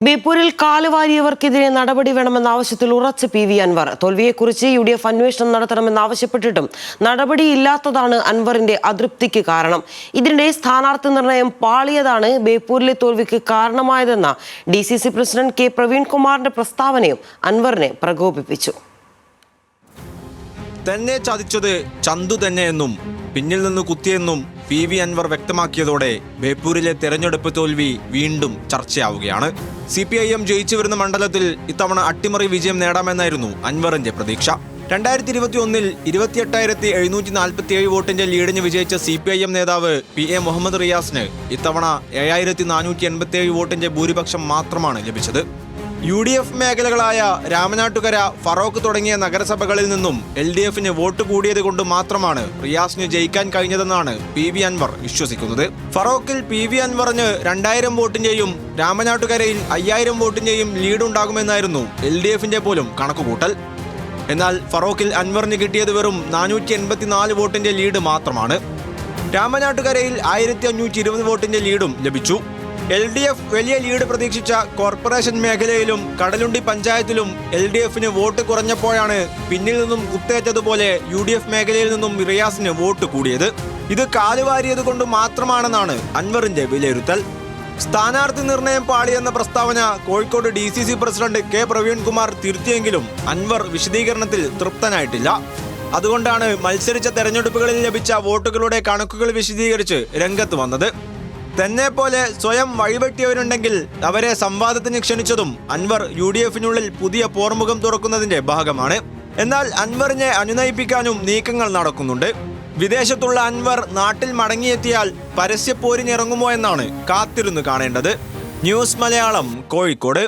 ബേപ്പൂരിൽ കാലുവാരിയവർക്കെതിരെ നടപടി വേണമെന്ന ആവശ്യത്തിൽ ഉറച്ച് പി വി അൻവർ. തോൽവിയെക്കുറിച്ച് UDF അന്വേഷണം നടത്തണമെന്നാവശ്യപ്പെട്ടിട്ടും നടപടിയില്ലാത്തതാണ് അൻവറിന്റെ അതൃപ്തിക്ക് കാരണം. ഇതിനിടെ സ്ഥാനാർത്ഥി നിർണയം പാളിയതാണ് ബേപ്പൂരിലെ തോൽവിക്ക് കാരണമായതെന്ന DCC പ്രസിഡന്റ് K പ്രവീൺകുമാറിന്റെ പ്രസ്താവനയും അൻവറിനെ പ്രകോപിപ്പിച്ചു. തന്നെ ചതിച്ചത് ചന്തു തന്നെയെന്നും പിന്നിൽ നിന്ന് കുത്തിയെന്നും PV അൻവർ വ്യക്തമാക്കിയതോടെ ബേപ്പൂരിലെ തെരഞ്ഞെടുപ്പ് തോൽവി വീണ്ടും ചർച്ചയാവുകയാണ്. CPIM ജയിച്ചു വരുന്ന മണ്ഡലത്തിൽ ഇത്തവണ അട്ടിമറി വിജയം നേടാമെന്നായിരുന്നു അൻവറിന്റെ പ്രതീക്ഷ. 2021-ൽ 28,747 വോട്ടിന്റെ ലീഡിന് വിജയിച്ച CPIM നേതാവ് PA മുഹമ്മദ് റിയാസിന് ഇത്തവണ 7,487 വോട്ടിന്റെ ഭൂരിപക്ഷം മാത്രമാണ് ലഭിച്ചത്. UDF മേഖലകളായ രാമനാട്ടുകര, ഫറോക്ക് തുടങ്ങിയ നഗരസഭകളിൽ നിന്നും LDFന് വോട്ട് കൂടിയത് കൊണ്ട് മാത്രമാണ് റിയാസിന് ജയിക്കാൻ കഴിഞ്ഞതെന്നാണ് PV അൻവർ വിശ്വസിക്കുന്നത്. ഫറോക്കിൽ PV അൻവറിന് 2000 വോട്ടിന്റെയും രാമനാട്ടുകരയിൽ 5000 വോട്ടിന്റെയും ലീഡ് ഉണ്ടാകുമെന്നായിരുന്നു LDFന്റെ പോലും കണക്കുകൂട്ടൽ. എന്നാൽ ഫറോക്കിൽ അൻവറിന് കിട്ടിയത് വെറും 484 വോട്ടിന്റെ ലീഡ് മാത്രമാണ്. രാമനാട്ടുകരയിൽ 1520 വോട്ടിന്റെ ലീഡും ലഭിച്ചു. LDF വലിയ ലീഡ് പ്രതീക്ഷിച്ച കോർപ്പറേഷൻ മേഖലയിലും കടലുണ്ടി പഞ്ചായത്തിലും LDFന് വോട്ട് കുറഞ്ഞപ്പോഴാണ് പിന്നിൽ നിന്നും കുത്തേറ്റതുപോലെ UDF മേഖലയിൽ നിന്നും റിയാസിന് വോട്ട് കൂടിയത്. ഇത് കാലുവാരിയത് കൊണ്ട് മാത്രമാണെന്നാണ് അൻവറിന്റെ വിലയിരുത്തൽ. സ്ഥാനാർത്ഥി നിർണയം പാളിയെന്ന പ്രസ്താവന Kozhikode DCC president K Praveenkumar തിരുത്തിയെങ്കിലും അൻവർ വിശദീകരണത്തിൽ തൃപ്തനായിട്ടില്ല. അതുകൊണ്ടാണ് മത്സരിച്ച തെരഞ്ഞെടുപ്പുകളിൽ ലഭിച്ച വോട്ടുകളുടെ കണക്കുകൾ വിശദീകരിച്ച് രംഗത്ത് വന്നത്. തന്നെ പോലെ സ്വയം വഴിവെട്ടിയവരുണ്ടെങ്കിൽ അവരെ സംവാദത്തിന് ക്ഷണിച്ചതും അൻവർ UDFനുള്ളിൽ പുതിയ പോർമുഖം തുറക്കുന്നതിന്റെ ഭാഗമാണ്. എന്നാൽ അൻവറിനെ അനുനയിപ്പിക്കാനും നീക്കങ്ങൾ നടക്കുന്നുണ്ട്. വിദേശത്തുള്ള അൻവർ നാട്ടിൽ മടങ്ങിയെത്തിയാൽ പരസ്യപ്പോരിനിറങ്ങുമോ എന്നാണ് കാത്തിരുന്ന് കാണേണ്ടത്. ന്യൂസ് മലയാളം, കോഴിക്കോട്.